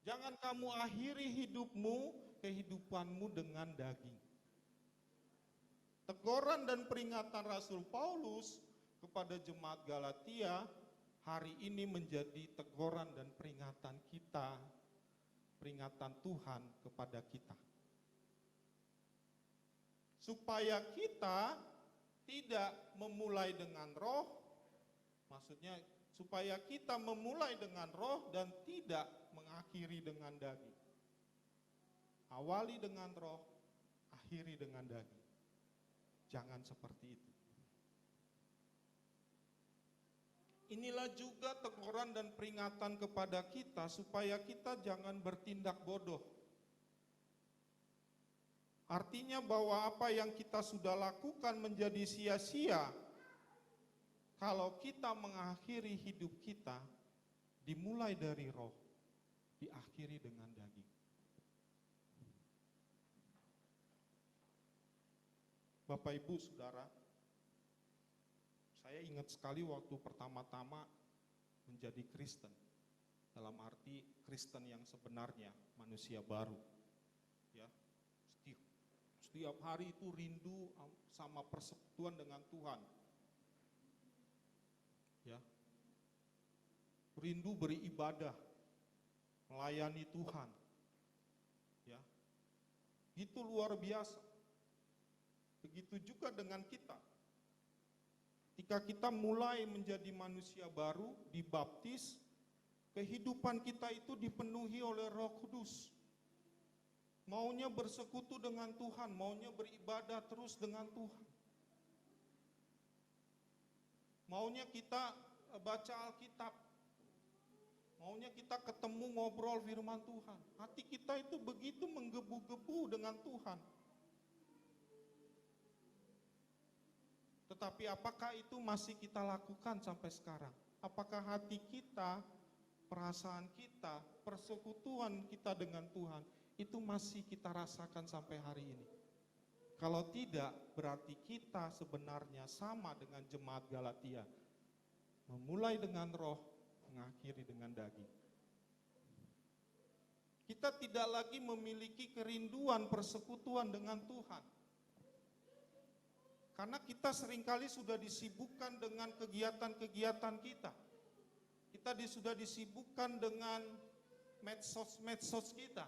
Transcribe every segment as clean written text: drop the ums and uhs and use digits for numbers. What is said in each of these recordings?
Jangan kamu akhiri kehidupanmu dengan daging. Teguran dan peringatan Rasul Paulus kepada jemaat Galatia hari ini menjadi teguran dan peringatan kita, peringatan Tuhan kepada kita. Supaya kita tidak memulai dengan roh, maksudnya supaya kita memulai dengan roh dan tidak mengakhiri dengan daging. Awali dengan roh, akhiri dengan daging. Jangan seperti itu. Inilah juga teguran dan peringatan kepada kita supaya kita jangan bertindak bodoh. Artinya bahwa apa yang kita sudah lakukan menjadi sia-sia kalau kita mengakhiri hidup kita dimulai dari roh, diakhiri dengan daging. Bapak Ibu Saudara, saya ingat sekali waktu pertama-tama menjadi Kristen. Dalam arti Kristen yang sebenarnya, manusia baru. Ya, setiap hari itu rindu sama persekutuan dengan Tuhan. Ya, rindu beribadah, melayani Tuhan. Ya, itu luar biasa. Begitu juga dengan kita. Ketika kita mulai menjadi manusia baru, dibaptis, kehidupan kita itu dipenuhi oleh Roh Kudus. Maunya bersekutu dengan Tuhan, maunya beribadah terus dengan Tuhan. Maunya kita baca Alkitab. Maunya kita ketemu ngobrol firman Tuhan. Hati kita itu begitu menggebu-gebu dengan Tuhan. Tetapi apakah itu masih kita lakukan sampai sekarang? Apakah hati kita, perasaan kita, persekutuan kita dengan Tuhan itu masih kita rasakan sampai hari ini? Kalau tidak, berarti kita sebenarnya sama dengan jemaat Galatia. Memulai dengan roh, mengakhiri dengan daging. Kita tidak lagi memiliki kerinduan persekutuan dengan Tuhan. Karena kita seringkali sudah disibukkan dengan kegiatan-kegiatan kita. Kita sudah disibukkan dengan medsos kita.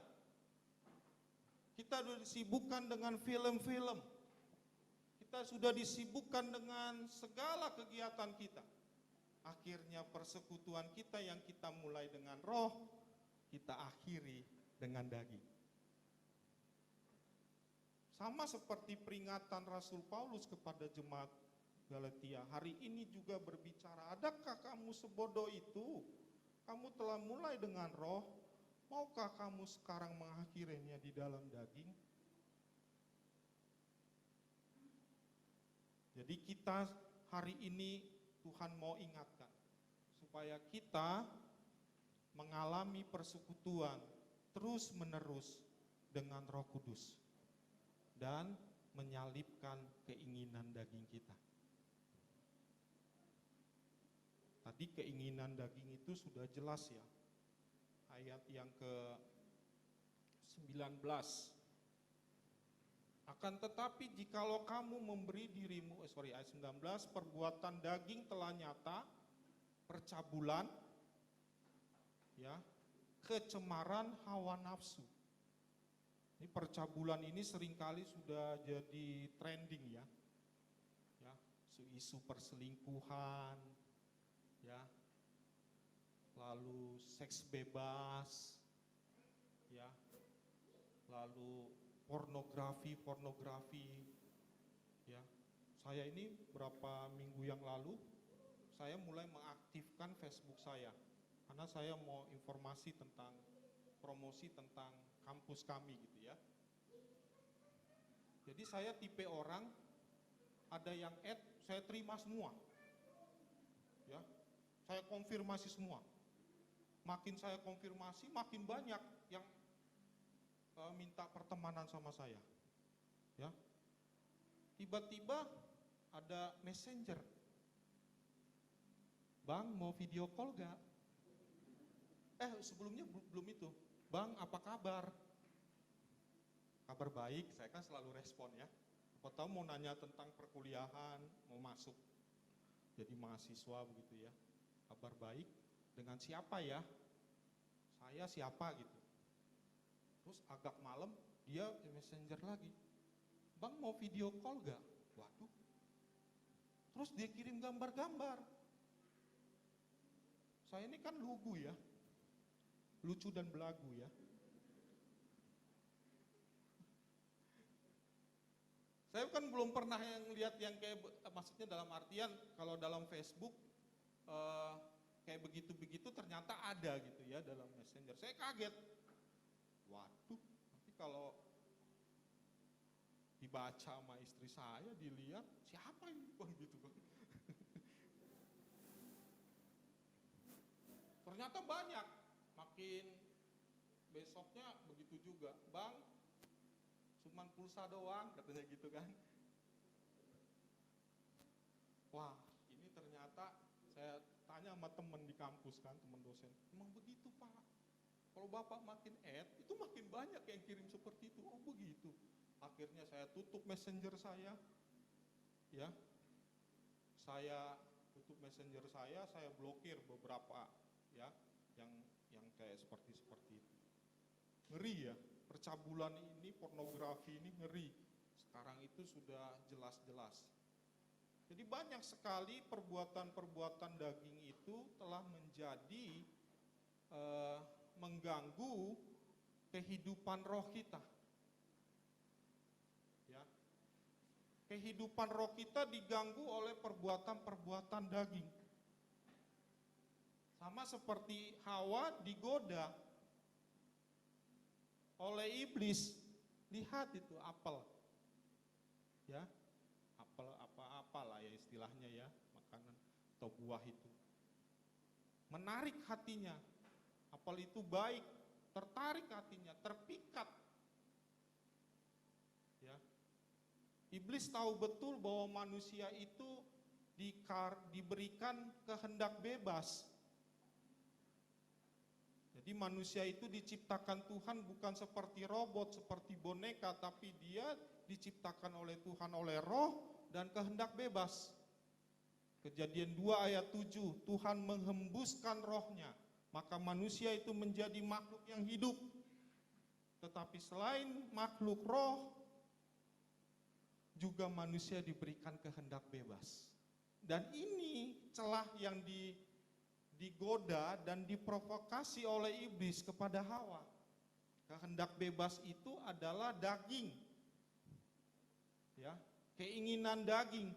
Kita sudah disibukkan dengan film-film. Kita sudah disibukkan dengan segala kegiatan kita. Akhirnya persekutuan kita yang kita mulai dengan roh, kita akhiri dengan daging. Sama seperti peringatan Rasul Paulus kepada jemaat Galatia, hari ini juga berbicara, adakah kamu sebodoh itu? Kamu telah mulai dengan roh, maukah kamu sekarang mengakhirinya di dalam daging? Jadi kita hari ini Tuhan mau ingatkan, supaya kita mengalami persekutuan terus menerus dengan Roh Kudus. Dan menyalipkan keinginan daging kita. Tadi keinginan daging itu sudah jelas ya. Ayat yang ke-19. Akan tetapi jikalau kamu memberi dirimu, ayat 19, perbuatan daging telah nyata, percabulan, ya, kecemaran hawa nafsu. Ini percabulan ini seringkali sudah jadi trending ya. Ya, isu perselingkuhan, ya. Lalu seks bebas, ya. Lalu pornografi, ya. Saya ini berapa minggu yang lalu saya mulai mengaktifkan Facebook saya karena saya mau informasi tentang promosi tentang kampus kami gitu ya. Jadi saya tipe orang, ada yang add, saya terima semua. Ya, saya konfirmasi semua. Makin saya konfirmasi, makin banyak yang minta pertemanan sama saya. Ya, tiba-tiba ada messenger. Bang, mau video call gak? Sebelumnya belum itu. Bang, apa kabar? Kabar baik, saya kan selalu respon ya. Apa tahu mau nanya tentang perkuliahan, mau masuk jadi mahasiswa begitu ya. Kabar baik, dengan siapa ya? Saya siapa gitu. Terus agak malam dia messenger lagi. Bang mau video call gak? Waduh. Terus dia kirim gambar-gambar. Saya ini kan lugu ya. Lucu dan belagu ya. Saya kan belum pernah yang lihat yang kayak, maksudnya dalam artian kalau dalam Facebook kayak begitu-begitu ternyata ada gitu ya dalam Messenger. Saya kaget. Waduh, nanti kalau dibaca sama istri saya, dilihat siapa ini bang gitu bang. Ternyata banyak, makin besoknya begitu juga. Bang, cuman pulsa doang katanya gitu kan. Wah, ini ternyata saya tanya sama temen di kampus kan, temen dosen. Emang begitu Pak? Kalau Bapak makin add, itu makin banyak yang kirim seperti itu. Oh begitu. Akhirnya saya tutup messenger saya. Ya. Saya tutup messenger saya blokir beberapa ya yang kayak seperti itu. Ngeri ya, percabulan ini, pornografi ini ngeri. Sekarang itu sudah jelas-jelas. Jadi banyak sekali perbuatan-perbuatan daging itu telah menjadi mengganggu kehidupan roh kita. Ya. Kehidupan roh kita diganggu oleh perbuatan-perbuatan daging. Sama seperti Hawa digoda oleh iblis. Lihat itu apel. Ya. Apel apa-apalah ya istilahnya ya, makanan atau buah itu. Menarik hatinya. Apel itu baik, tertarik hatinya, terpikat. Ya. Iblis tahu betul bahwa manusia itu diberikan kehendak bebas. Jadi manusia itu diciptakan Tuhan bukan seperti robot, seperti boneka, tapi dia diciptakan oleh Tuhan oleh roh dan kehendak bebas. Kejadian 2 ayat 7, Tuhan menghembuskan rohnya, maka manusia itu menjadi makhluk yang hidup. Tetapi selain makhluk roh, juga manusia diberikan kehendak bebas. Dan ini celah yang digoda dan diprovokasi oleh iblis kepada Hawa. Kehendak bebas itu adalah daging. Ya, keinginan daging.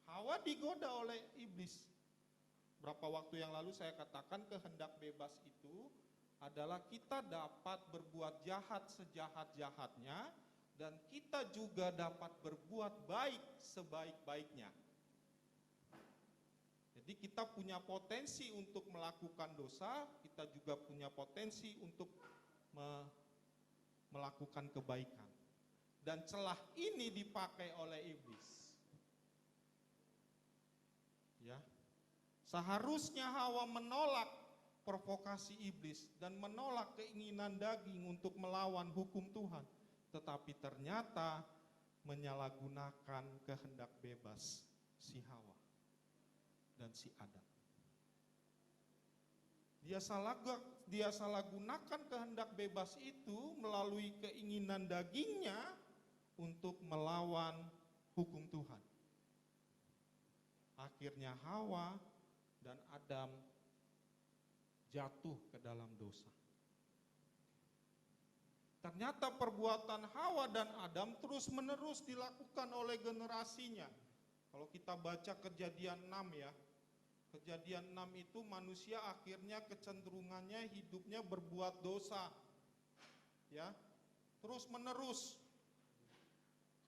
Hawa digoda oleh iblis. Berapa waktu yang lalu saya katakan kehendak bebas itu adalah kita dapat berbuat jahat sejahat-jahatnya dan kita juga dapat berbuat baik sebaik-baiknya. Jadi kita punya potensi untuk melakukan dosa, kita juga punya potensi untuk melakukan kebaikan. Dan celah ini dipakai oleh iblis. Ya. Seharusnya Hawa menolak provokasi iblis dan menolak keinginan daging untuk melawan hukum Tuhan, tetapi ternyata menyalahgunakan kehendak bebas si Hawa dan si Adam. Dia salahgunakan kehendak bebas itu melalui keinginan dagingnya untuk melawan hukum Tuhan. Akhirnya Hawa dan Adam jatuh ke dalam dosa. Ternyata perbuatan Hawa dan Adam terus-menerus dilakukan oleh generasinya. Kalau kita baca Kejadian 6 ya, Kejadian 6 itu manusia akhirnya kecenderungannya hidupnya berbuat dosa. Ya, terus-menerus.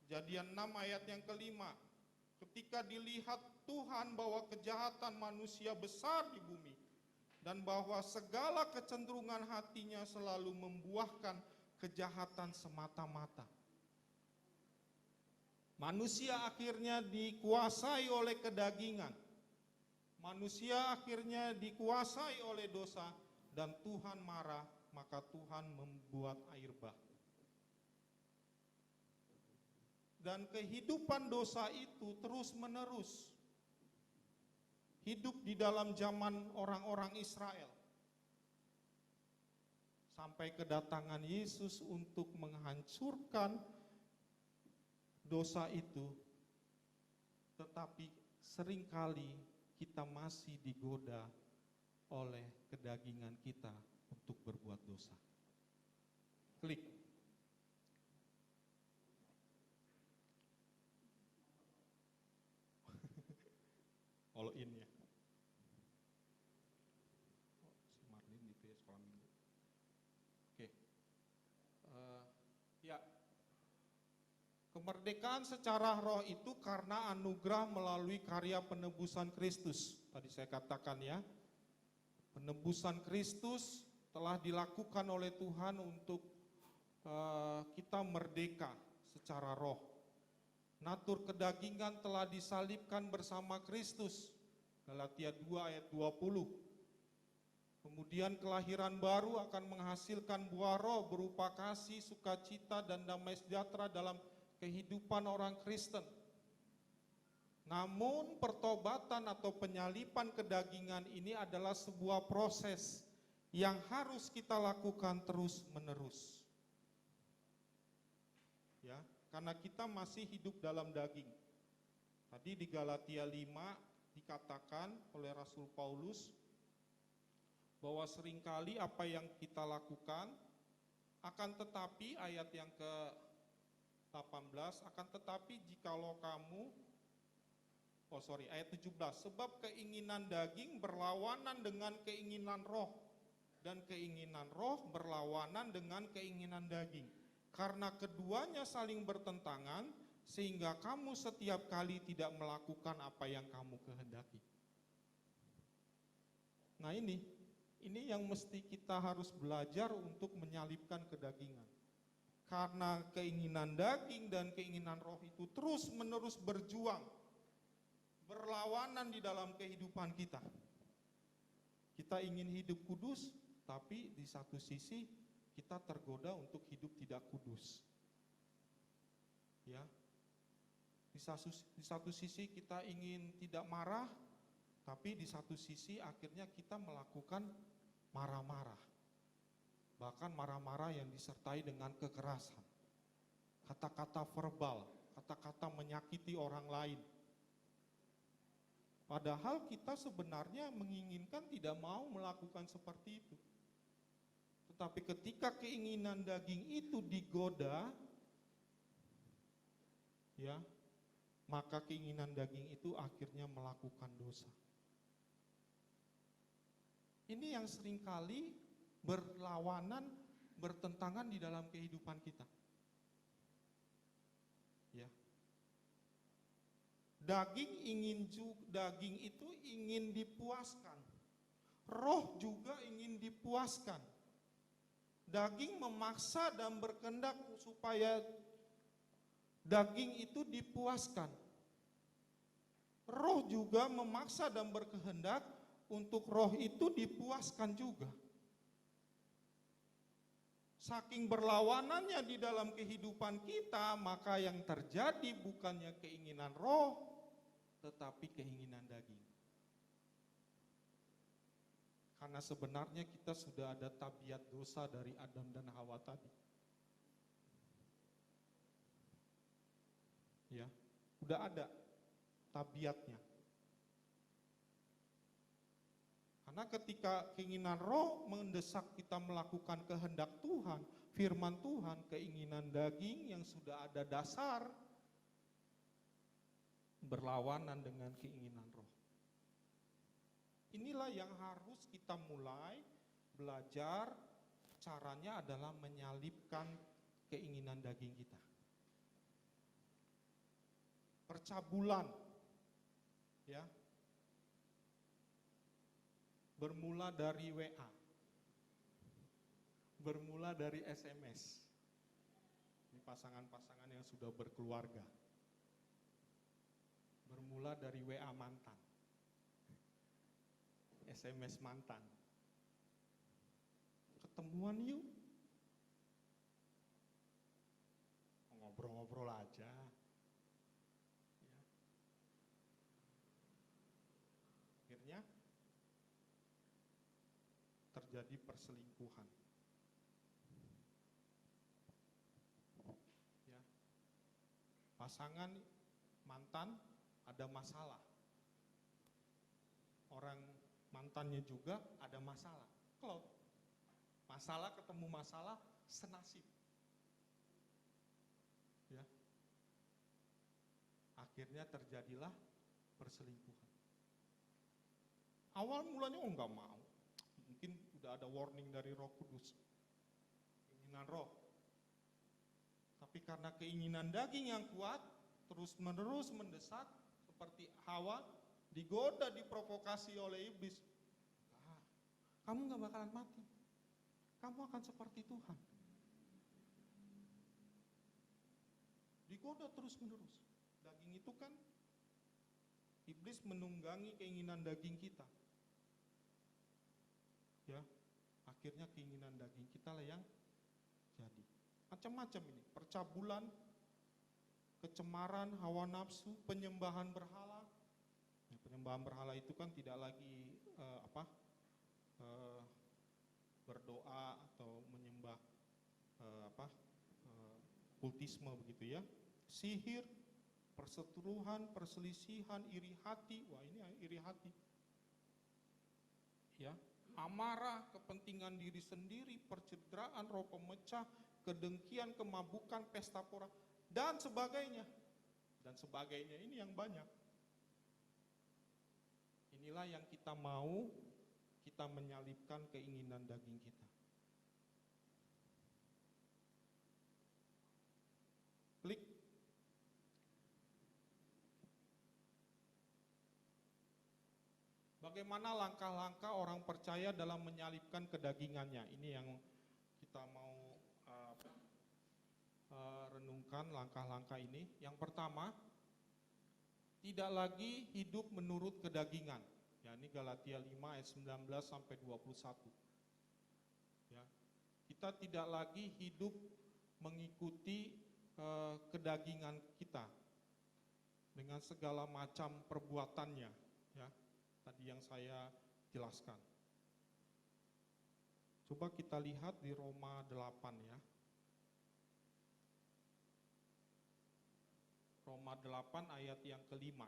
Kejadian 6 ayat yang kelima. Ketika dilihat Tuhan bahwa kejahatan manusia besar di bumi dan bahwa segala kecenderungan hatinya selalu membuahkan kejahatan semata-mata. Manusia akhirnya dikuasai oleh kedagingan. Manusia akhirnya dikuasai oleh dosa dan Tuhan marah, maka Tuhan membuat air bah. Dan kehidupan dosa itu terus-menerus hidup di dalam zaman orang-orang Israel. Sampai kedatangan Yesus untuk menghancurkan dosa itu. Tetapi seringkali kita masih digoda oleh kedagingan kita untuk berbuat dosa. Klik. All in ya. Si Marlin gitu ya sekolah minggu. Oke. Ya. Kemerdekaan secara roh itu karena anugerah melalui karya penebusan Kristus. Tadi saya katakan ya. Penebusan Kristus telah dilakukan oleh Tuhan untuk kita merdeka secara roh. Natur kedagingan telah disalibkan bersama Kristus. Galatia 2 ayat 20. Kemudian kelahiran baru akan menghasilkan buah roh berupa kasih, sukacita, dan damai sejahtera dalam kehidupan orang Kristen. Namun pertobatan atau penyalipan kedagingan ini adalah sebuah proses yang harus kita lakukan terus-menerus. Ya, karena kita masih hidup dalam daging. Tadi di Galatia 5 dikatakan oleh Rasul Paulus bahwa seringkali apa yang kita lakukan akan tetapi ayat yang ke-18 akan tetapi jikalau kamu ayat 17, sebab keinginan daging berlawanan dengan keinginan roh dan keinginan roh berlawanan dengan keinginan daging. Karena keduanya saling bertentangan, sehingga kamu setiap kali tidak melakukan apa yang kamu kehendaki. Nah ini yang mesti kita harus belajar untuk menyalipkan kedagingan. Karena keinginan daging dan keinginan roh itu terus-menerus berjuang, berlawanan di dalam kehidupan kita. Kita ingin hidup kudus, tapi di satu sisi kita tergoda untuk hidup tidak kudus. Ya. Di satu sisi kita ingin tidak marah, tapi di satu sisi akhirnya kita melakukan marah-marah. Bahkan marah-marah yang disertai dengan kekerasan. Kata-kata verbal, kata-kata menyakiti orang lain. Padahal kita sebenarnya menginginkan tidak mau melakukan seperti itu. Tetapi ketika keinginan daging itu digoda, ya, maka keinginan daging itu akhirnya melakukan dosa. Ini yang seringkali berlawanan, bertentangan di dalam kehidupan kita. Ya. Daging itu ingin dipuaskan. Roh juga ingin dipuaskan. Daging memaksa dan berkehendak supaya daging itu dipuaskan. Roh juga memaksa dan berkehendak untuk roh itu dipuaskan juga. Saking berlawanannya di dalam kehidupan kita, maka yang terjadi bukannya keinginan roh, tetapi keinginan daging. Karena sebenarnya kita sudah ada tabiat dosa dari Adam dan Hawa tadi. Ya, udah ada tabiatnya. Karena ketika keinginan roh mendesak kita melakukan kehendak Tuhan, firman Tuhan, keinginan daging yang sudah ada dasar berlawanan dengan keinginan roh. Inilah yang harus kita mulai belajar, caranya adalah menyalipkan keinginan daging kita. Percabulan, ya, bermula dari WA, bermula dari SMS. Ini pasangan-pasangan yang sudah berkeluarga. Bermula dari WA mantan. SMS mantan. Ketemuan yuk. Ngobrol-ngobrol aja. Ya. Akhirnya terjadi perselingkuhan. Ya. Pasangan mantan ada masalah. Orang mantannya juga ada masalah. Kalau masalah ketemu masalah, senasib. Ya. Akhirnya terjadilah perselingkuhan. Awal mulanya enggak mau. Mungkin udah ada warning dari Roh Kudus. Keinginan roh. Tapi karena keinginan daging yang kuat, terus-menerus mendesak seperti Hawa, digoda, diprovokasi oleh iblis. Kamu gak bakalan mati. Kamu akan seperti Tuhan. Digoda terus-menerus. Daging itu kan, iblis menunggangi keinginan daging kita. Ya, akhirnya keinginan daging kita lah yang jadi. Macam-macam ini, percabulan, kecemaran, hawa nafsu, penyembahan berhala. Ya, penyembahan berhala itu kan tidak lagi berdoa atau menyembah kultisme begitu ya. Sihir, perseteruhan, perselisihan, iri hati. Wah, ini iri hati. Ya, amarah, kepentingan diri sendiri, percederaan, roh pemecah, kedengkian, kemabukan, pesta pora, dan sebagainya. Dan sebagainya ini yang banyak. Inilah yang kita mau, kita menyalibkan keinginan daging kita. Klik. Bagaimana langkah-langkah orang percaya dalam menyalibkan kedagingannya? Ini yang kita mau renungkan langkah-langkah ini. Yang pertama, tidak lagi hidup menurut kedagingan. Ya, ini Galatia 5 ayat 19 sampai 21. Ya. Kita tidak lagi hidup mengikuti kedagingan kita dengan segala macam perbuatannya, ya. Tadi yang saya jelaskan. Coba kita lihat di Roma 8 ya. Roma 8 ayat yang kelima.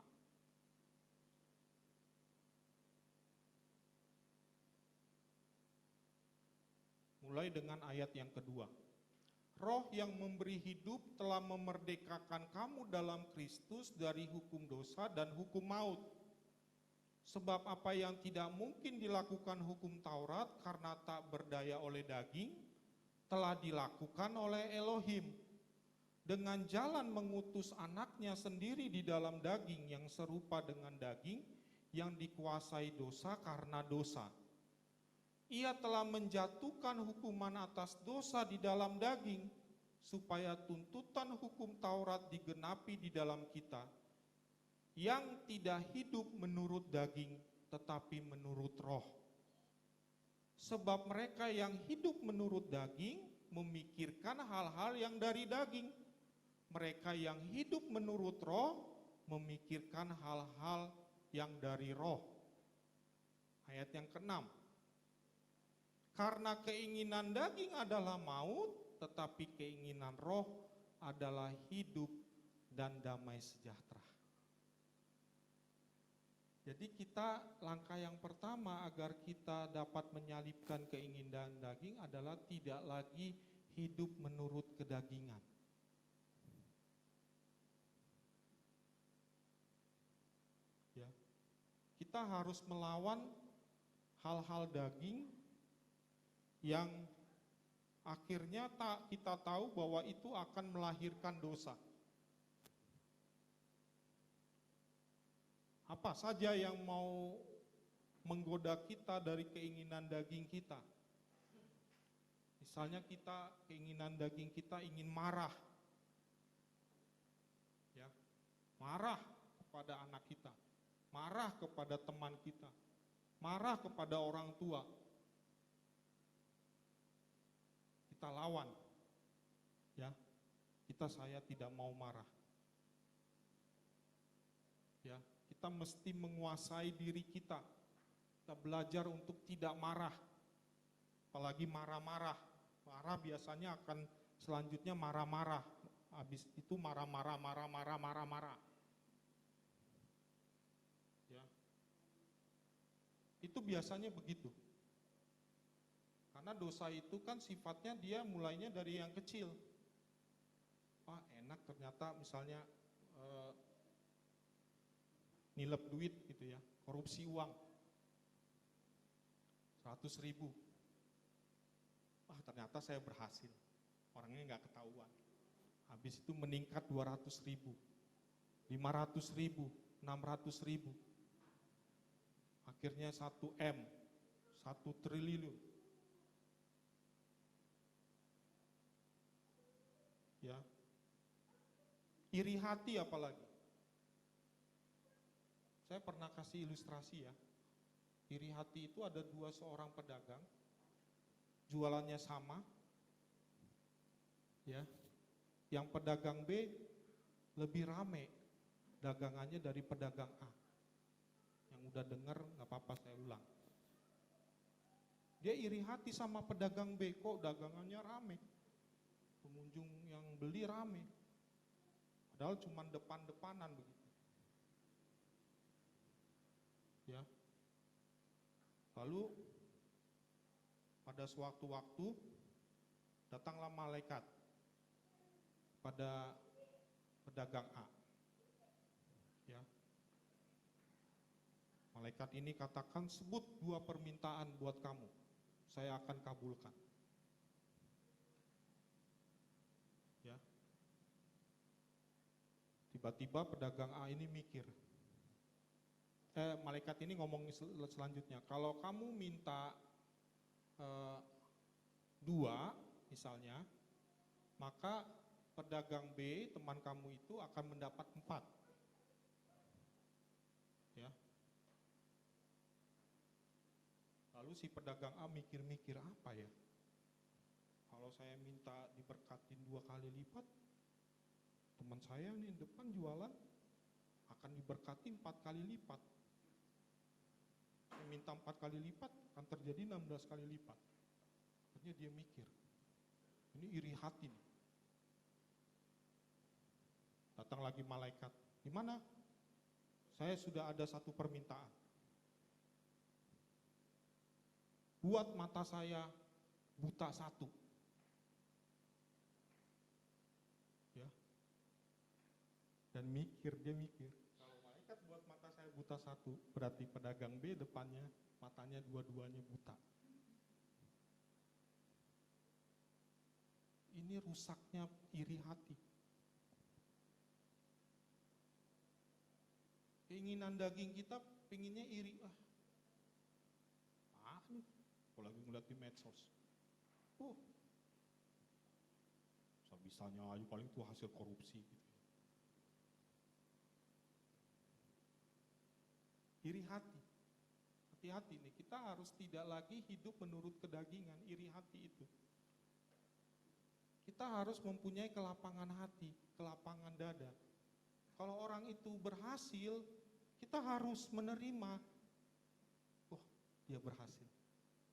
Mulai dengan ayat yang kedua. Roh yang memberi hidup telah memerdekakan kamu dalam Kristus dari hukum dosa dan hukum maut. Sebab apa yang tidak mungkin dilakukan hukum Taurat karena tak berdaya oleh daging, telah dilakukan oleh Elohim. Dengan jalan mengutus anaknya sendiri di dalam daging yang serupa dengan daging yang dikuasai dosa karena dosa. Ia telah menjatuhkan hukuman atas dosa di dalam daging, supaya tuntutan hukum Taurat digenapi di dalam kita, yang tidak hidup menurut daging, tetapi menurut roh. Sebab mereka yang hidup menurut daging, memikirkan hal-hal yang dari daging. Mereka yang hidup menurut roh, memikirkan hal-hal yang dari roh. Ayat yang ke-6. Karena keinginan daging adalah maut, tetapi keinginan roh adalah hidup dan damai sejahtera. Jadi kita langkah yang pertama agar kita dapat menyalibkan keinginan daging adalah tidak lagi hidup menurut kedagingan. Ya. Kita harus melawan hal-hal daging yang akhirnya kita tahu bahwa itu akan melahirkan dosa. Apa saja yang mau menggoda kita dari keinginan daging kita? Misalnya keinginan daging kita ingin marah. Ya. Marah kepada anak kita, marah kepada teman kita, marah kepada orang tua, kita lawan. Ya, saya tidak mau marah. Ya, kita mesti menguasai diri kita. Kita belajar untuk tidak marah. Apalagi marah-marah. Marah biasanya akan selanjutnya marah-marah. Habis itu marah-marah. Ya. Itu biasanya begitu. Karena dosa itu kan sifatnya dia mulainya dari yang kecil. Wah, enak ternyata misalnya nilep duit gitu ya, korupsi uang 100.000. Wah, ternyata saya berhasil, orangnya nggak ketahuan. Habis itu meningkat 200.000, 500.000, 600.000. Akhirnya 1 M, 1 triliun. Ya, iri hati apalagi. Saya pernah kasih ilustrasi ya. Iri hati itu ada seorang pedagang, jualannya sama, ya. Yang pedagang B lebih rame dagangannya dari pedagang A. Yang udah dengar nggak apa-apa saya ulang. Dia iri hati sama pedagang B, kok dagangannya rame, pengunjung yang beli rame, padahal cuma depan-depanan begitu. Ya. Lalu pada suatu waktu datanglah malaikat pada pedagang A. Ya. Malaikat ini katakan, sebut 2 permintaan buat kamu, saya akan kabulkan. Ya. Tiba-tiba pedagang A ini mikir. Malaikat ini ngomong selanjutnya, kalau kamu minta 2 misalnya, maka pedagang B, teman kamu itu akan mendapat 4. Ya. Lalu si pedagang A mikir-mikir, apa ya? Kalau saya minta diberkatin 2 kali lipat, teman saya nih depan jualan akan diberkati 4 kali lipat. Saya minta 4 kali lipat, akan terjadi 16 kali lipat. Akhirnya dia mikir, ini iri hati nih. Datang lagi malaikat, gimana? Saya sudah ada 1 permintaan. Buat mata saya buta 1. Ya. Dan dia mikir, kalau malaikat buat mata saya buta 1, berarti pedagang B depannya matanya dua-duanya buta. Ini rusaknya iri hati. Keinginan daging kita pengennya iri. Nih, apalagi ngeliat di medsos. Bisa-bisanya aja paling itu hasil korupsi. Gitu. Iri hati. Hati-hati nih, kita harus tidak lagi hidup menurut kedagingan, iri hati itu. Kita harus mempunyai kelapangan hati, kelapangan dada. Kalau orang itu berhasil, kita harus menerima. Dia berhasil.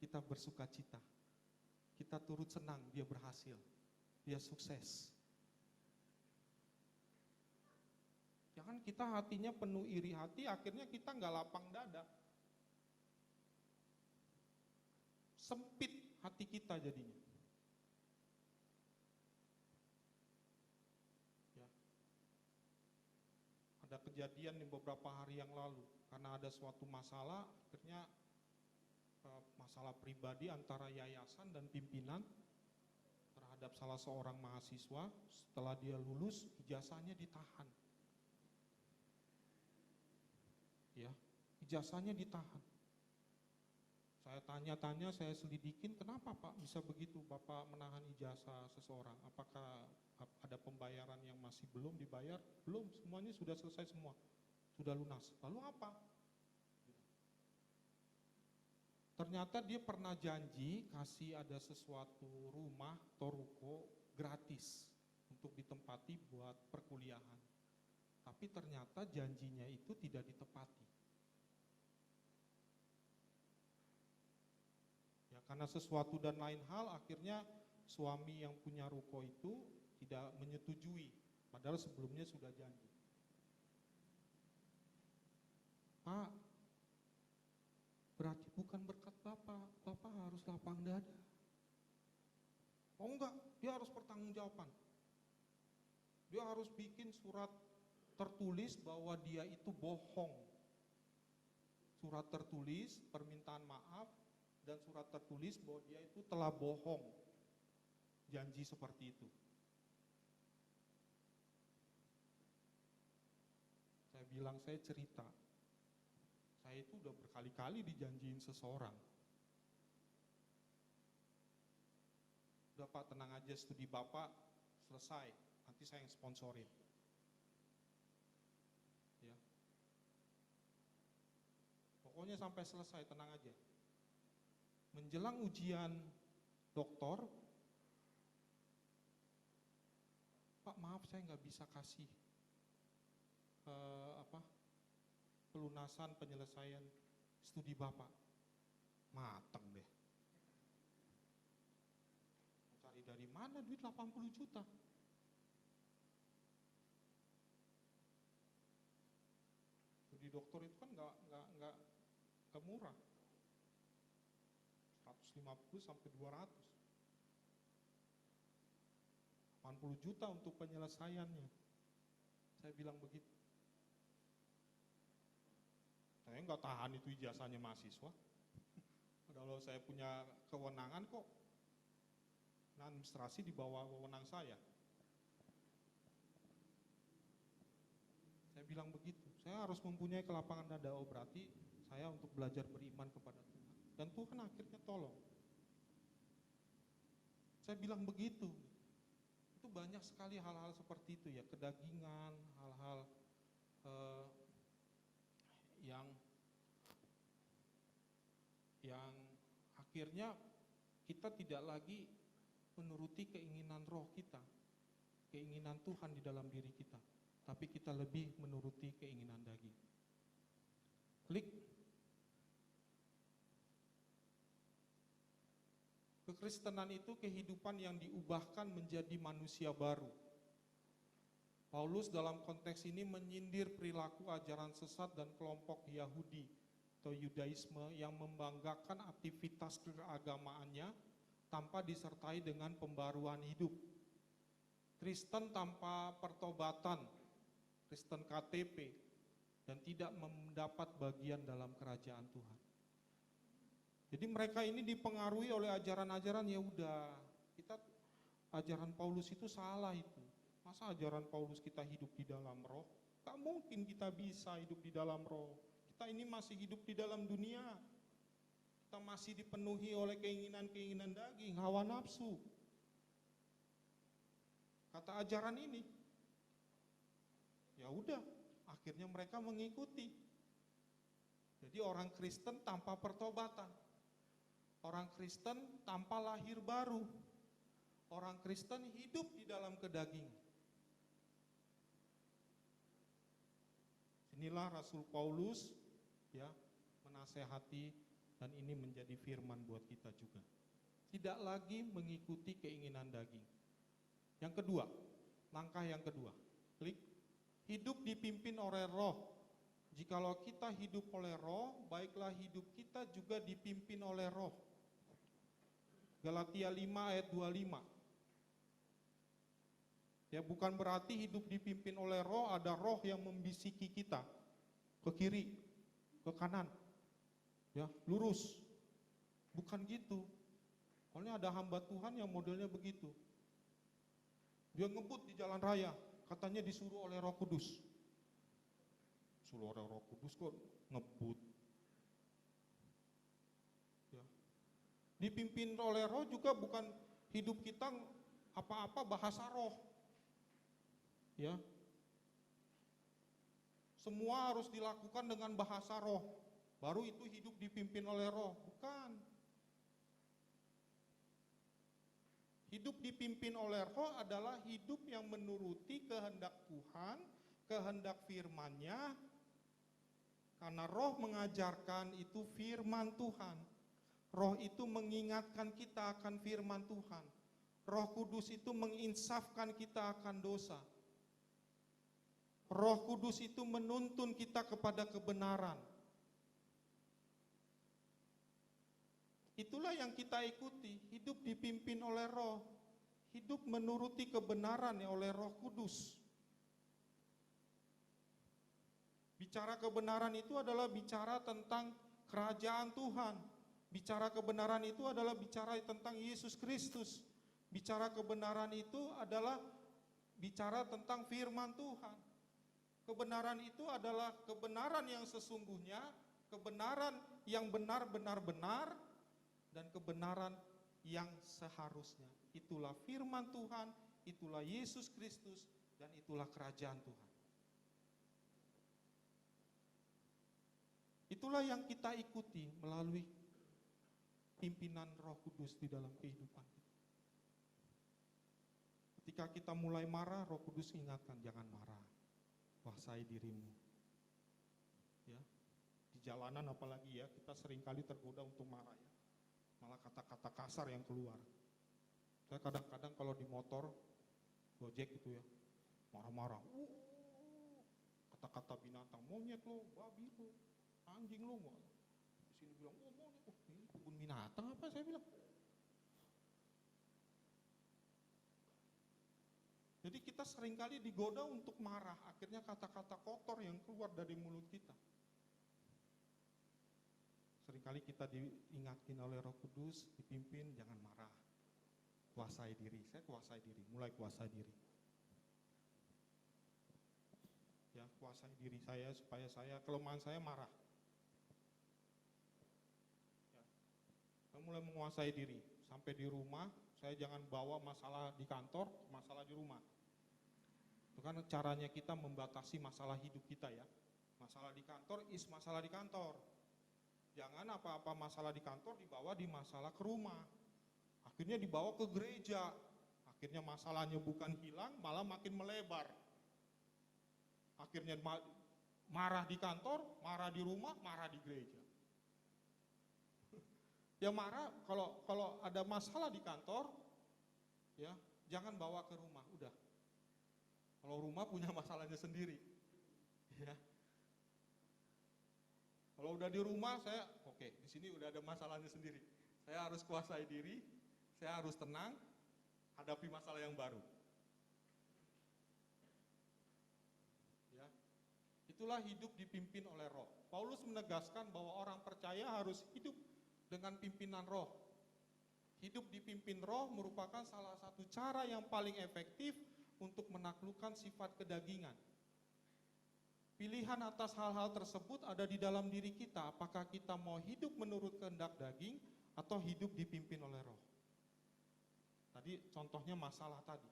Kita bersuka cita. Kita turut senang dia berhasil. Dia sukses. Jangan kita hatinya penuh iri hati, akhirnya kita nggak lapang dada. Sempit hati kita jadinya. Ya. Ada kejadian di beberapa hari yang lalu, karena ada suatu masalah, akhirnya masalah pribadi antara yayasan dan pimpinan terhadap salah seorang mahasiswa. Setelah dia lulus, ijazahnya ditahan. Ya, ijazahnya ditahan. Saya tanya-tanya, saya selidikin, kenapa Pak bisa begitu Bapak menahan ijazah seseorang? Apakah ada pembayaran yang masih belum dibayar? Belum, semuanya sudah selesai semua, sudah lunas. Lalu apa? Ternyata dia pernah janji kasih ada sesuatu rumah atau ruko gratis untuk ditempati buat perkuliahan. Tapi ternyata janjinya itu tidak ditepati. Ya, karena sesuatu dan lain hal akhirnya suami yang punya ruko itu tidak menyetujui, padahal sebelumnya sudah janji. Pak, berarti bukan berkat Bapak, Bapak harus lapang dada. Oh enggak, dia harus pertanggungjawaban. Dia harus bikin surat tertulis bahwa dia itu bohong. Surat tertulis, permintaan maaf, dan surat tertulis bahwa dia itu telah bohong. Janji seperti itu. Saya bilang, saya cerita. Saya itu udah berkali-kali dijanjiin seseorang. Udah Pak, tenang aja, studi Bapak selesai, nanti saya yang sponsorin. Ya. Pokoknya sampai selesai, tenang aja. Menjelang ujian doktor, Pak maaf saya nggak bisa kasih pelunasan penyelesaian studi Bapak. Mateng deh. Cari dari mana duit 80 juta? Studi doktor itu kan nggak murah. 150 sampai 200. 80 juta untuk penyelesaiannya. Saya bilang begitu. Saya nggak tahan itu ijazahnya mahasiswa. Kalau saya punya kewenangan kok, administrasi di bawah wewenang saya. Saya bilang begitu. Saya harus mempunyai kelapangan dada. Oh berarti saya untuk belajar beriman kepada Tuhan. Dan Tuhan akhirnya tolong. Saya bilang begitu. Itu banyak sekali hal-hal seperti itu ya, kedagingan, hal-hal yang akhirnya kita tidak lagi menuruti keinginan roh kita, keinginan Tuhan di dalam diri kita, tapi kita lebih menuruti keinginan daging. Klik. Kekristenan itu kehidupan yang diubahkan menjadi manusia baru. Paulus dalam konteks ini menyindir perilaku ajaran sesat dan kelompok Yahudi atau Yudaisme yang membanggakan aktivitas keagamaannya tanpa disertai dengan pembaruan hidup. Kristen tanpa pertobatan, Kristen KTP, dan tidak mendapat bagian dalam kerajaan Tuhan. Jadi mereka ini dipengaruhi oleh ajaran-ajaran, ya udah, kita ajaran Paulus itu salah itu. Masa ajaran Paulus kita hidup di dalam roh? Tak mungkin kita bisa hidup di dalam roh. Kita ini masih hidup di dalam dunia. Kita masih dipenuhi oleh keinginan-keinginan daging, hawa nafsu. Kata ajaran ini, ya udah, akhirnya mereka mengikuti. Jadi orang Kristen tanpa pertobatan, orang Kristen tanpa lahir baru, orang Kristen hidup di dalam kedagingan. Inilah Rasul Paulus ya menasehati, dan ini menjadi firman buat kita juga. Tidak lagi mengikuti keinginan daging. Yang kedua, langkah yang kedua, klik. Hidup dipimpin oleh roh. Jikalau kita hidup oleh roh, baiklah hidup kita juga dipimpin oleh roh. Galatia 5 ayat 25. Ya, bukan berarti hidup dipimpin oleh roh, ada roh yang membisiki kita ke kiri, ke kanan, ya lurus. Bukan gitu. Soalnya ada hamba Tuhan yang modelnya begitu. Dia ngebut di jalan raya, katanya disuruh oleh Roh Kudus. Disuruh oleh Roh Kudus kok ngebut. Ya. Dipimpin oleh roh juga bukan hidup kita apa-apa bahasa roh. Ya. Semua harus dilakukan dengan bahasa roh. baru itu hidup dipimpin oleh roh. Bukan. Hidup dipimpin oleh roh adalah hidup yang menuruti kehendak Tuhan, kehendak firman-Nya, karena roh mengajarkan itu firman Tuhan. Roh itu mengingatkan kita akan firman Tuhan. Roh Kudus itu menginsafkan kita akan dosa. Roh Kudus itu menuntun kita kepada kebenaran. Itulah yang kita ikuti, hidup dipimpin oleh roh. Hidup menuruti kebenaran oleh Roh Kudus. Bicara kebenaran itu adalah bicara tentang kerajaan Tuhan. Bicara kebenaran itu adalah bicara tentang Yesus Kristus. Bicara kebenaran itu adalah bicara tentang firman Tuhan. Kebenaran itu adalah kebenaran yang sesungguhnya, kebenaran yang benar-benar benar, dan kebenaran yang seharusnya. Itulah firman Tuhan, itulah Yesus Kristus, dan itulah kerajaan Tuhan. Itulah yang kita ikuti melalui pimpinan Roh Kudus di dalam kehidupan kita. Ketika kita mulai marah, Roh Kudus ingatkan, jangan marah, kuasai dirimu. Ya, di jalanan apalagi ya, kita seringkali tergoda untuk marah ya. Malah kata-kata kasar yang keluar. Saya kadang-kadang kalau di motor, Gojek gitu ya, marah-marah. Kata-kata binatang, monyet lo, babi lo, anjing lo. Di sini bilang, monyet, ini kebun binatang apa saya bilang. Jadi kita seringkali digoda untuk marah, akhirnya kata-kata kotor yang keluar dari mulut kita. Seringkali kita diingatkan oleh Roh Kudus, dipimpin, jangan marah. Kuasai diri, saya kuasai diri, mulai kuasai diri. Ya, kuasai diri saya supaya kelemahan saya marah. Ya, saya mulai menguasai diri, sampai di rumah, saya jangan bawa masalah di kantor, masalah di rumah. Itu kan caranya kita membatasi masalah hidup kita ya. Masalah di kantor masalah di kantor. Jangan apa-apa masalah di kantor dibawa di masalah ke rumah. Akhirnya dibawa ke gereja. Akhirnya masalahnya bukan hilang, malah makin melebar. Akhirnya marah di kantor, marah di rumah, marah di gereja. Ya marah kalau ada masalah di kantor, ya jangan bawa ke rumah, udah. Kalau rumah punya masalahnya sendiri. Ya. Kalau udah di rumah saya, oke, di sini udah ada masalahnya sendiri. Saya harus kuasai diri, saya harus tenang, hadapi masalah yang baru. Ya. Itulah hidup dipimpin oleh roh. Paulus menegaskan bahwa orang percaya harus hidup dengan pimpinan roh. Hidup dipimpin roh merupakan salah satu cara yang paling efektif untuk menaklukkan sifat kedagingan. Pilihan atas hal-hal tersebut ada di dalam diri kita, apakah kita mau hidup menurut kehendak daging atau hidup dipimpin oleh roh. Tadi contohnya masalah tadi.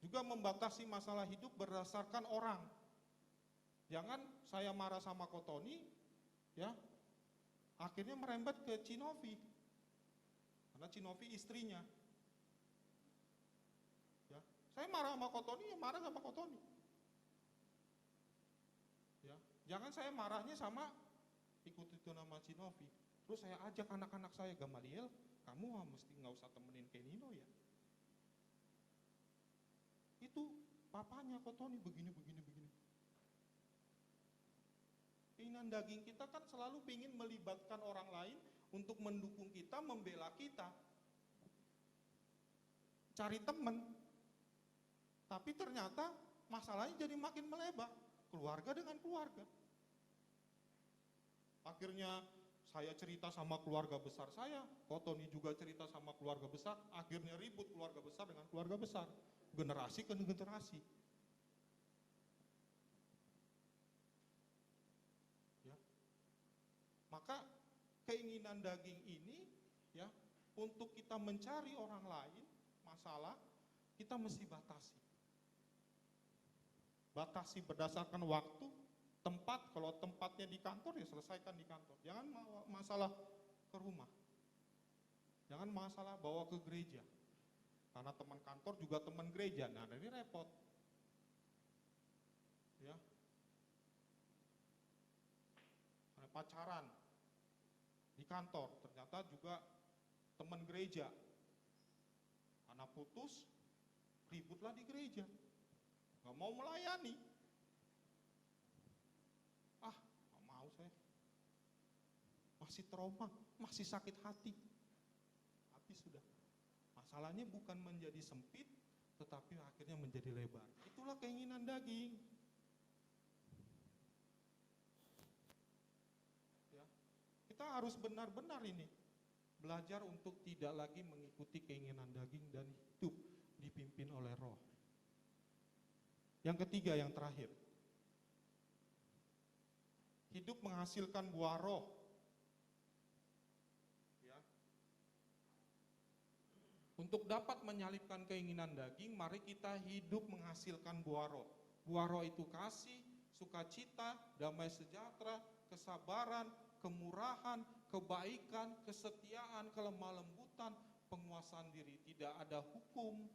Juga membatasi masalah hidup berdasarkan orang. Jangan saya marah sama Kotoni, ya, akhirnya merembet ke Cinovi. Karena Cinovi istrinya. Ya, saya marah sama Kotoni, ya marah sama Kotoni. Ya, jangan saya marahnya sama ikut itu nama Cinovi. Terus saya ajak anak-anak saya, Gamaliel, kamu mesti nggak usah temenin Kenino ya. Itu papanya Kotoni begini. Keinginan daging kita kan selalu ingin melibatkan orang lain untuk mendukung kita, membela kita. Cari teman. Tapi ternyata masalahnya jadi makin melebar. Keluarga dengan keluarga. Akhirnya saya cerita sama keluarga besar saya, Kotoni juga cerita sama keluarga besar, akhirnya ribut keluarga besar dengan keluarga besar. Generasi ke generasi. Ya. Maka keinginan daging ini ya, untuk kita mencari orang lain masalah, kita mesti batasi. Batasi berdasarkan waktu, Tempat, kalau tempatnya di kantor ya selesaikan di kantor. Jangan masalah ke rumah. Jangan masalah bawa ke gereja. Karena teman kantor juga teman gereja. Nah, ini repot. Ya. Pacaran di kantor, ternyata juga teman gereja. Karena putus, ributlah di gereja. Gak mau melayani. Gak mau saya. Masih trauma, masih sakit hati. Tapi sudah. Masalahnya bukan menjadi sempit, tetapi akhirnya menjadi lebar. Itulah keinginan daging. Ya. Kita harus benar-benar ini belajar untuk tidak lagi mengikuti keinginan daging dan hidup dipimpin oleh Roh. Yang ketiga, yang terakhir. Hidup menghasilkan buah Roh. Ya. Untuk dapat menyalipkan keinginan daging, mari kita hidup menghasilkan buah Roh. Buah Roh itu kasih, sukacita, damai sejahtera, kesabaran, kemurahan, kebaikan, kesetiaan, kelemah lembutan, penguasaan diri. Tidak ada hukum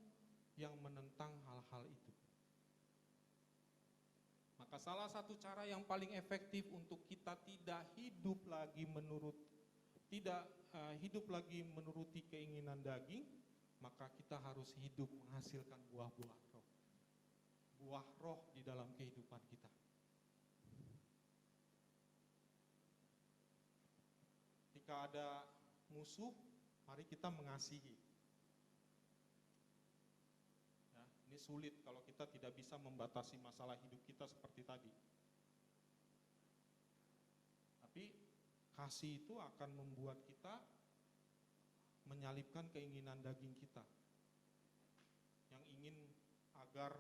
yang menentang hal-hal itu. Maka salah satu cara yang paling efektif untuk kita tidak hidup lagi menuruti keinginan daging, maka kita harus hidup menghasilkan buah-buah Roh. Buah Roh di dalam kehidupan kita. Jika ada musuh, mari kita mengasihi. Ya, ini sulit kalau kita tidak bisa membatasi masalah hidup kita seperti tadi. Tapi kasih itu akan membuat kita menyalipkan keinginan daging kita yang ingin agar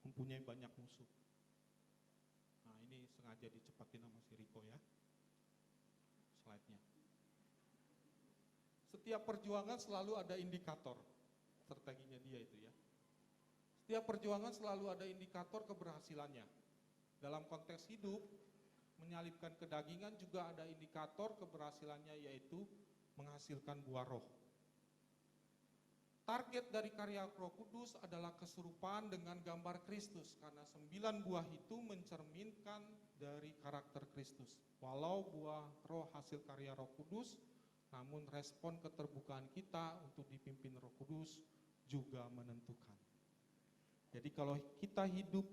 mempunyai banyak musuh. Nah, ini sengaja dicepatin sama si Riko ya. Slide-nya. Setiap perjuangan selalu ada indikator, strateginya dia itu ya. Setiap perjuangan selalu ada indikator keberhasilannya. Dalam konteks hidup, menyalipkan kedagingan juga ada indikator keberhasilannya, yaitu menghasilkan buah Roh. Target dari karya Roh Kudus adalah keserupaan dengan gambar Kristus, karena 9 buah itu mencerminkan dari karakter Kristus. Walau buah Roh hasil karya Roh Kudus, namun respon keterbukaan kita untuk dipimpin Roh Kudus juga menentukan. Jadi kalau kita hidup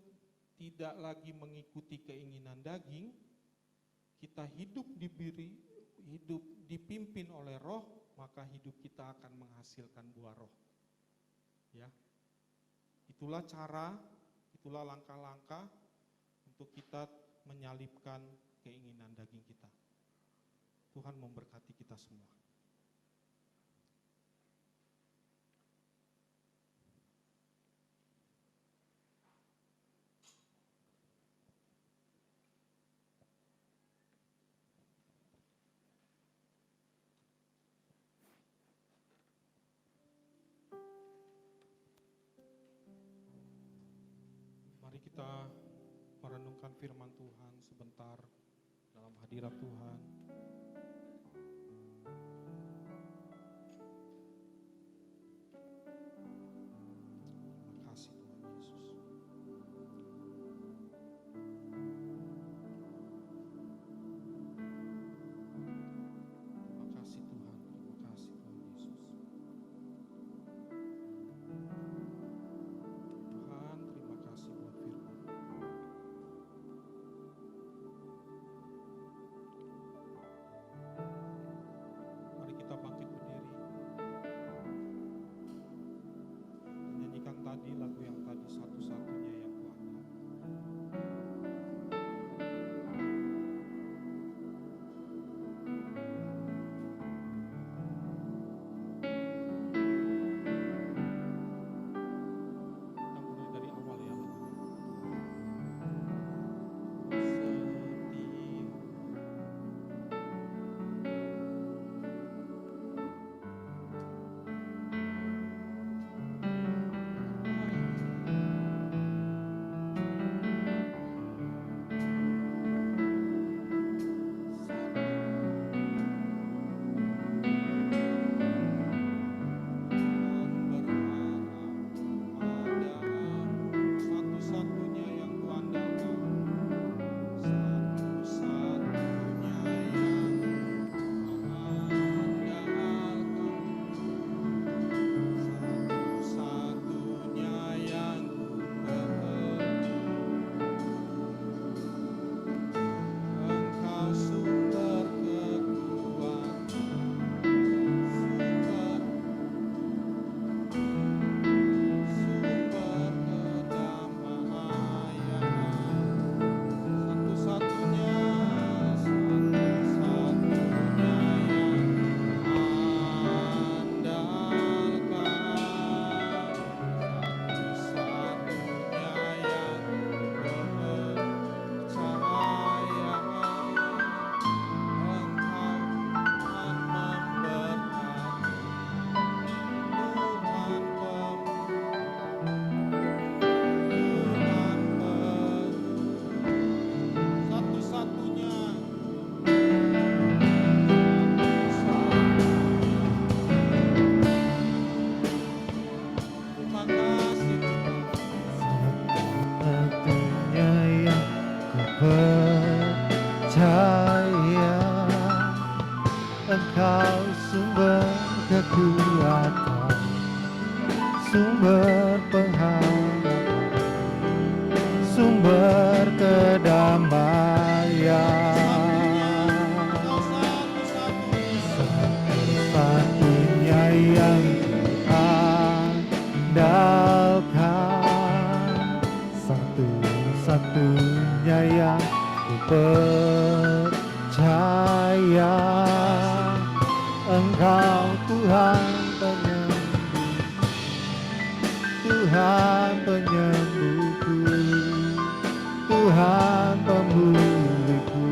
tidak lagi mengikuti keinginan daging, kita hidup dipimpin oleh Roh, maka hidup kita akan menghasilkan buah Roh. Ya. Itulah cara, itulah langkah-langkah untuk kita menyalipkan keinginan daging kita. Tuhan memberkati kita semua. Mari kita merenungkan firman Tuhan sebentar dalam hadirat Tuhan. Terima kasih Tuhan Yesus. Terima kasih Tuhan, terima kasih Tuhan Yesus. Tuhan, terima kasih buat firman. Engkau sumber kekuatan, sumber pengharapan, sumber kedamaian, satu-satunya yang andalkan, satu-satunya yang ku percaya. Engkau Tuhan penyembuh, Tuhan penyembuhku, Tuhan pemulihku.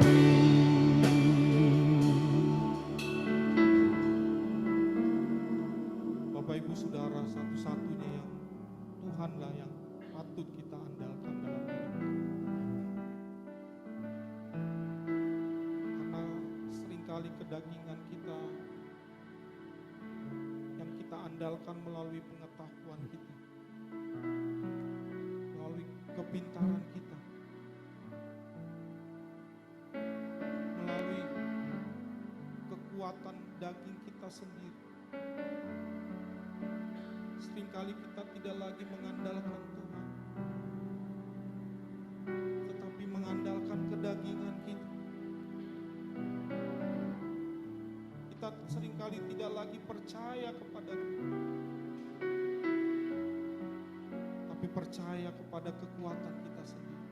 Bapak Ibu Saudara, satu-satunya yang Tuhanlah yang patut kita andalkan dalam hidup kita. Karena seringkali kedagingan kita yang kita andalkan melalui pengetahuan kita, melalui kepintaran kita, melalui kekuatan daging kita sendiri. Seringkali kita tidak lagi mengandalkan Tuhan, tetapi mengandalkan kedagingan kita. Kita seringkali tidak lagi percaya kepada Tuhan, tapi percaya kepada kekuatan kita sendiri.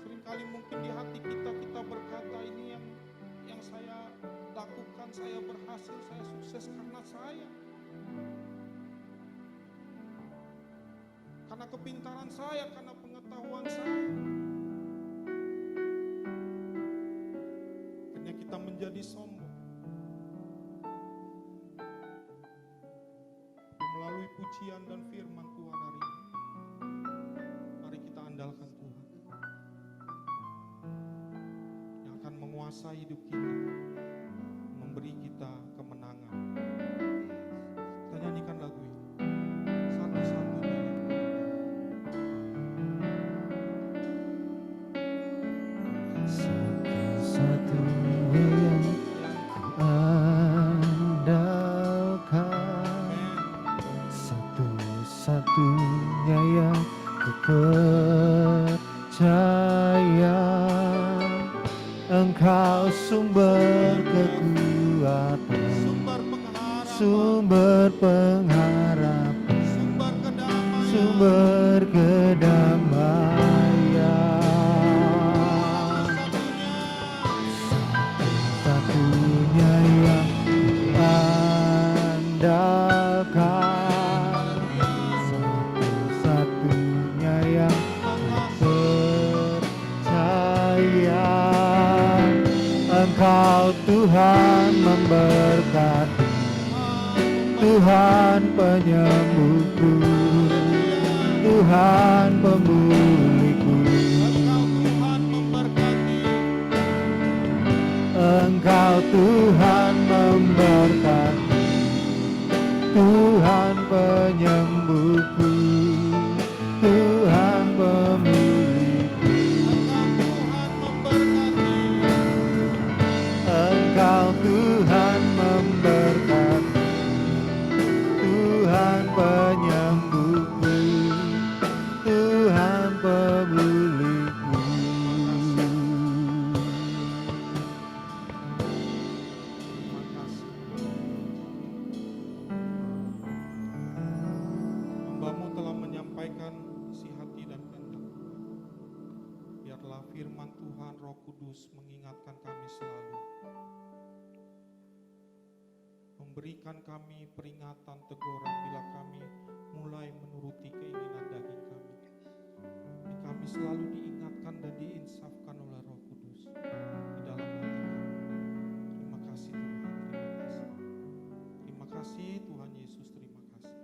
Seringkali mungkin di hati kita berkata, ini yang saya lakukan, saya berhasil, saya sukses karena saya. Karena kepintaran saya, karena pengetahuan saya. Akhirnya kita menjadi sombong. Melalui pujian dan firman Tuhan hari ini, mari kita andalkan Tuhan yang akan menguasai hidup kita, memberi kita kemenangan. Kita nyanyikan lagu ini, satu-satunya yang Satu-satunya yang andalkan, satu-satunya yang ku percaya. Engkau sumber kekuatan, sumber pengharapan, sumber kedamaian, satu-satunya yang andalkan, satu-satunya yang percaya. Engkau Tuhan memberkati, Tuhan penyembuhku, Tuhan pemulihku. Engkau Tuhan memberkati, Tuhan penyembuhku, Tuhan pemulihku. Engkau Tuhan memberkati, Tuhan penyembuhku, Tuhan pemulihku. terima kasih. Hamba-Mu telah menyampaikan isi hati dan kehendak. Biarlah firman Tuhan Roh Kudus mengingatkan kami selalu, memberikan kami peringatan teguran bila kami mulai menuruti keinginan daging kami. Kami selalu diingatkan dan diinsafkan oleh Roh Kudus di dalam hati kami. Terima kasih Tuhan, terima kasih. Terima kasih Tuhan Yesus, terima kasih.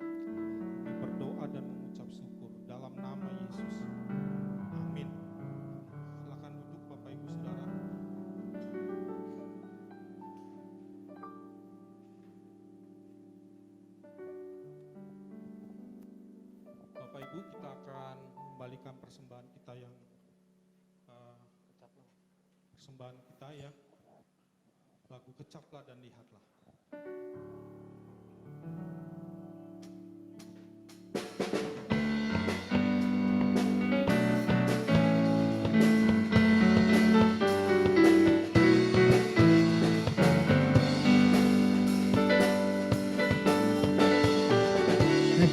Kami berdoa dan mengucap syukur dalam nama Yesus. Amin. Silakan duduk Bapak Ibu Saudara. Bapak Ibu, kita akan kembalikan persembahan kita yang persembahan kita ya. Lagu Kecaplah dan Lihatlah.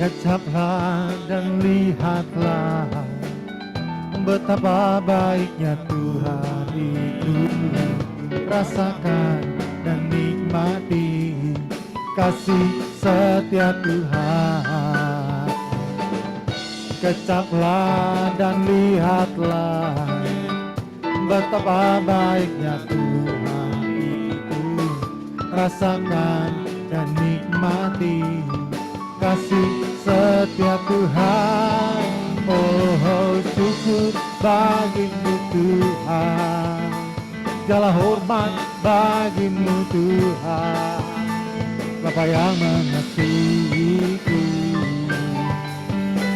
Kecaplah dan lihatlah betapa baiknya Tuhan itu. Rasakan dan nikmati kasih setia Tuhan. Kecaplah dan lihatlah betapa baiknya Tuhan itu. Rasakan dan nikmati kasih setia Tuhan. Oh, syukur bagimu Tuhan, segala hormat bagimu Tuhan, Bapa yang mengasihiku,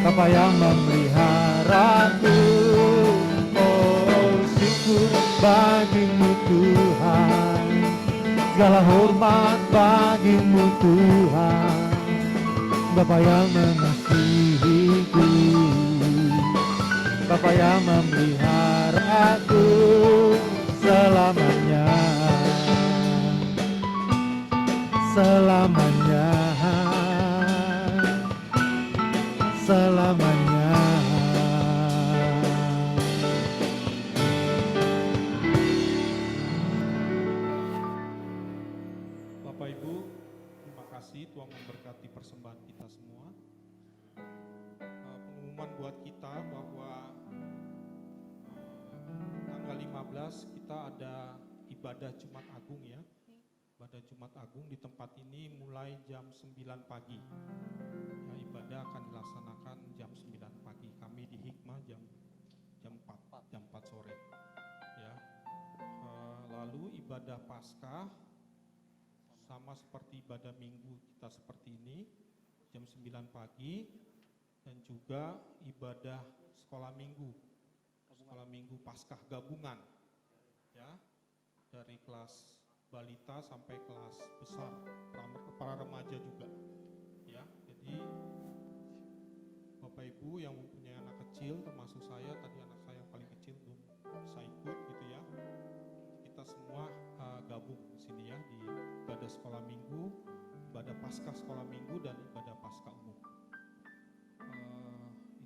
Bapa yang memeliharaku. Oh, syukur bagimu Tuhan, segala hormat bagimu Tuhan, Bapa yang mengasihiku, Bapa yang memeliharaku selamanya, selamanya, selamanya. Bapak Ibu, terima kasih Tuhan memberkati persembahan kita semua. Pengumuman buat kita bahwa tanggal 15 kita ada ibadah Jumat Agung ya. Ibadah Jumat Agung di tempat ini mulai jam 9 pagi. Ya, ibadah akan dilaksanakan jam 9 pagi. Kami di Hikmah jam 4 sore. Ya. Lalu ibadah Paskah sama seperti ibadah Minggu kita seperti ini jam 9 pagi, dan juga ibadah sekolah Minggu Paskah gabungan ya, dari kelas balita sampai kelas besar, para remaja juga ya. Jadi Bapak Ibu yang mempunyai anak kecil termasuk saya, tadi anak saya yang paling kecil belum bisa ikut gitu ya, kita semua gabung di sini ya, di ibadah sekolah Minggu, ibadah Paskah sekolah Minggu, dan ibadah Paskah umum.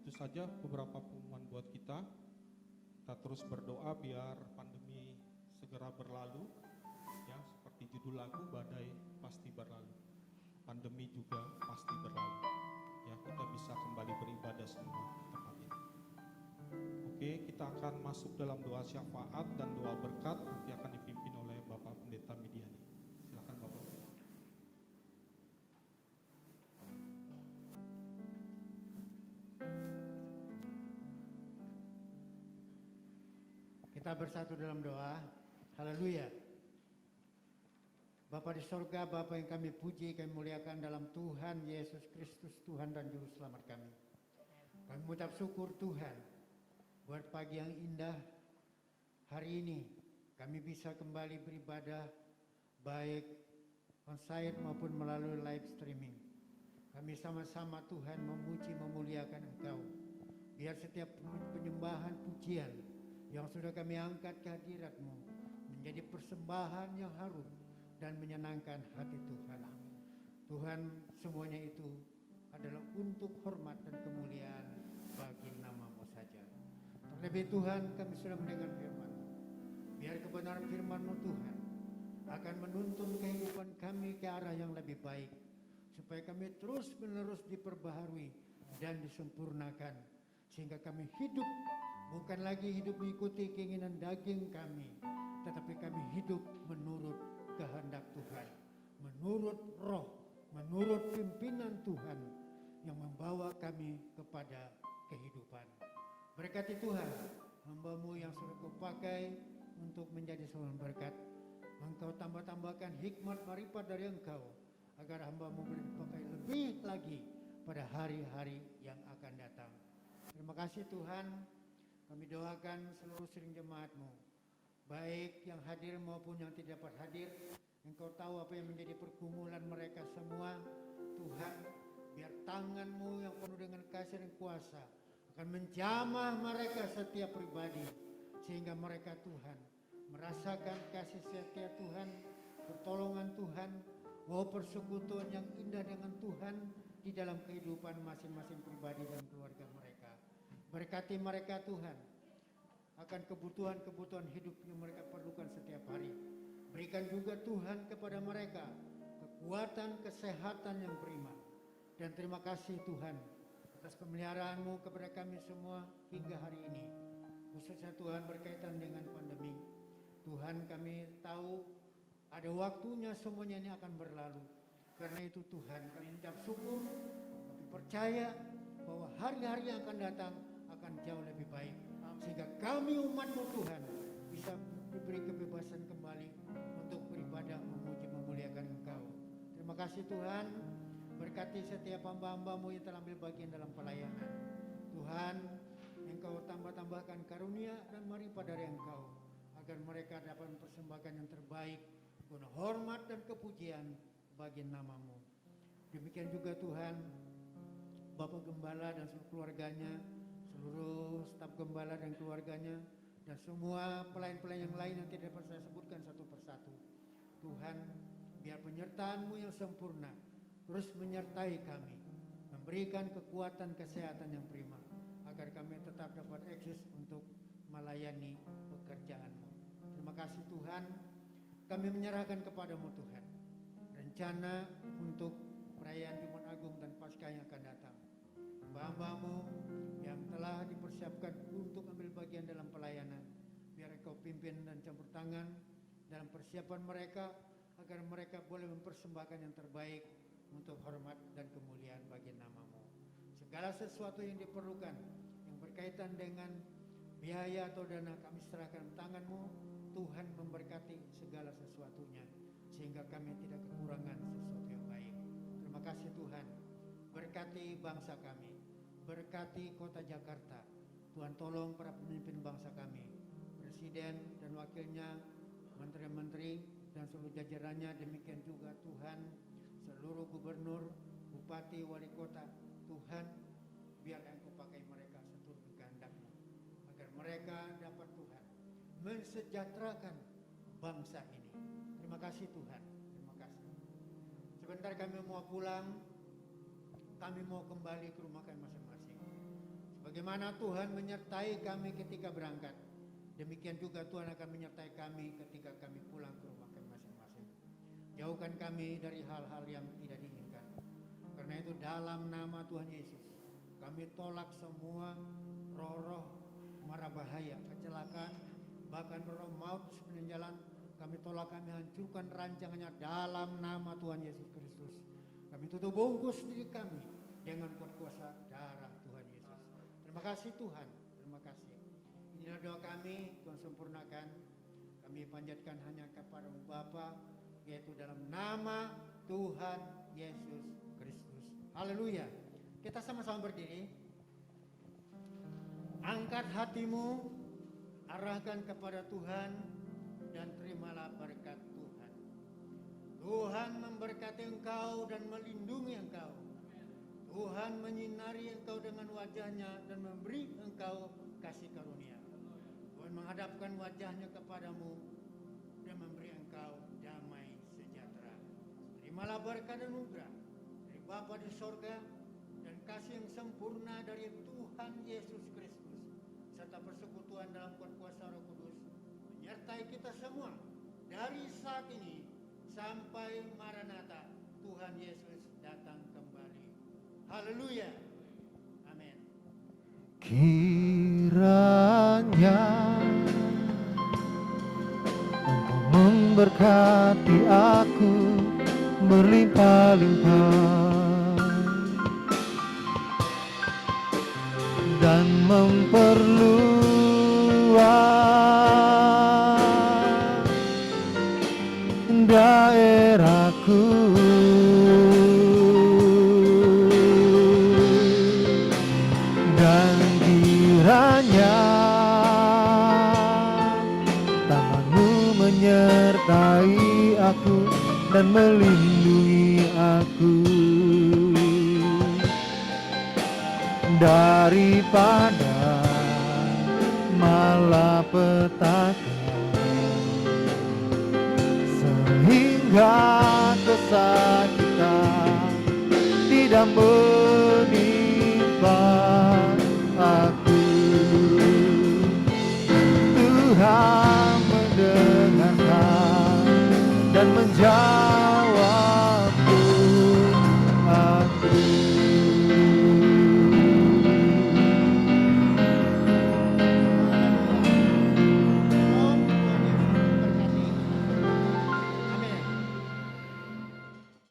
Itu saja beberapa pengumuman buat kita. Kita terus berdoa biar pandemi segera berlalu ya, seperti judul lagu, badai pasti berlalu, pandemi juga pasti berlalu ya, kita bisa kembali beribadah semua di tempat ini. Oke, kita akan masuk dalam doa syafaat dan doa berkat, nanti akan dipimpin oleh Bapak Pendeta Midiani. Silakan Bapak. Kita bersatu dalam doa. Haleluya. Bapa di sorga, Bapa yang kami puji, kami muliakan dalam Tuhan Yesus Kristus, Tuhan dan Juru Selamat kami. Kami mengucap syukur Tuhan buat pagi yang indah hari ini. Kami bisa kembali beribadah baik on-site maupun melalui live streaming. Kami sama-sama Tuhan memuji, memuliakan Engkau. Biar setiap penyembahan pujian yang sudah kami angkat ke hadirat-Mu menjadi persembahan yang harum dan menyenangkan hati Tuhan. Tuhan, semuanya itu adalah untuk hormat dan kemuliaan bagi nama-Mu saja. Terlebih Tuhan, kami sudah mendengar firman-Mu. Biar kebenaran firman-Mu Tuhan akan menuntun kehidupan kami ke arah yang lebih baik, supaya kami terus-menerus diperbaharui dan disempurnakan, sehingga kami hidup bukan lagi hidup mengikuti keinginan daging kami, tetapi kami hidup menurut kehendak Tuhan, menurut roh, menurut pimpinan Tuhan yang membawa kami kepada kehidupan. Berkati Tuhan, hamba-Mu yang sudah Kau pakai untuk menjadi seorang berkat. Engkau tambah-tambahkan hikmat marifat dari Engkau, agar hamba-Mu boleh dipakai lebih lagi pada hari-hari yang akan datang. Terima kasih Tuhan. Kami doakan seluruh sering jemaat-Mu, baik yang hadir maupun yang tidak dapat hadir. Engkau tahu apa yang menjadi pergumulan mereka semua. Tuhan, biar tangan-Mu yang penuh dengan kasih dan kuasa akan menjamah mereka setiap pribadi, sehingga mereka Tuhan merasakan kasih setia Tuhan, pertolongan Tuhan, persekutuan yang indah dengan Tuhan di dalam kehidupan masing-masing pribadi dan keluarga mereka. Berkati mereka Tuhan akan kebutuhan-kebutuhan hidup yang mereka perlukan setiap hari. Berikan juga Tuhan kepada mereka kekuatan, kesehatan yang prima. Dan terima kasih Tuhan atas pemeliharaan-Mu kepada kami semua hingga hari ini. Khususnya Tuhan berkaitan dengan pandemi. Tuhan, kami tahu ada waktunya semuanya ini akan berlalu. Karena itu Tuhan, kami mengucap syukur, kami percaya bahwa hari-hari yang akan datang akan jauh lebih baik. Sehingga kami umat-Mu Tuhan bisa diberi kebebasan kembali untuk beribadah, memuji, memuliakan Engkau. Terima kasih Tuhan, berkati setiap hamba-hamba-Mu yang telah ambil bagian dalam pelayanan. Tuhan, Engkau tambah-tambahkan karunia dan marifat dari Engkau, agar mereka dapat mempersembahkan yang terbaik, guna hormat dan kepujian bagi nama-Mu. Demikian juga Tuhan, Bapak Gembala dan seluruh keluarganya, seluruh staf Gembala dan keluarganya, dan semua pelayan-pelayan yang lain yang tidak dapat saya sebutkan satu persatu. Tuhan, biar penyertaan-Mu yang sempurna terus menyertai kami, memberikan kekuatan kesehatan yang prima, agar kami tetap dapat eksis untuk melayani pekerjaan-Mu. Terima kasih Tuhan, kami menyerahkan kepada-Mu Tuhan rencana untuk perayaan Jumat Agung dan Paskah yang akan datang. Hamba-Mu yang telah dipersiapkan untuk ambil bagian dalam pelayanan, biar Engkau pimpin dan campur tangan dalam persiapan mereka, agar mereka boleh mempersembahkan yang terbaik untuk hormat dan kemuliaan bagi nama-Mu. Segala sesuatu yang diperlukan yang berkaitan dengan biaya atau dana, kami serahkan tangan-Mu. Tuhan memberkati segala sesuatunya, sehingga kami tidak kekurangan sesuatu yang baik. Terima kasih Tuhan, berkati bangsa kami, berkati kota Jakarta. Tuhan tolong para pemimpin bangsa kami, Presiden dan wakilnya, menteri-menteri dan seluruh jajarannya. Demikian juga Tuhan, seluruh gubernur, bupati, wali kota. Tuhan, biar Engkau pakai mereka seturut kehendak-Mu, agar mereka dapat Tuhan mensejahterakan bangsa ini. Terima kasih Tuhan, terima kasih. Sebentar kami mau pulang, kami mau kembali ke rumah kami masing-masing. Sebagaimana Tuhan menyertai kami ketika berangkat, demikian juga Tuhan akan menyertai kami ketika kami pulang ke rumah kami masing-masing. Jauhkan kami dari hal-hal yang tidak diinginkan. Karena itu dalam nama Tuhan Yesus, kami tolak semua roh-roh mara bahaya, kecelakaan, bahkan roh maut sepanjang jalan. Kami tolak, kami hancurkan rancangannya dalam nama Tuhan Yesus Kristus. Kami tutup bungkus diri kami dengan kuat kuasa darah Tuhan Yesus. Terima kasih Tuhan, terima kasih. Inilah doa kami, Tuhan sempurnakan. Kami panjatkan hanya kepada Bapa, yaitu dalam nama Tuhan Yesus Kristus. Haleluya. Kita sama-sama berdiri. Angkat hatimu, arahkan kepada Tuhan, dan terimalah berkat Tuhan. Tuhan memberkati engkau dan melindungi engkau. Tuhan menyinari engkau dengan wajahnya dan memberi engkau kasih karunia. Tuhan menghadapkan wajahnya kepadamu dan memberi engkau damai sejahtera. Terimalah berkat dan anugerah dari Bapa di sorga dan kasih yang sempurna dari Tuhan Yesus Kristus, serta persekutuan dalam kuasa Roh Kudus menyertai kita semua dari saat ini sampai Maranatha, Tuhan Yesus datang kembali. Haleluya. Amin. Kiranya Engkau memberkati aku berlimpah-limpah dan memperluas daerahku, dan kiranya tangan menyertai aku dan melindungi aku daripada malapetaka, sehingga kesakitan tidak menimpa aku. Tuhan mendengarkan dan menjawab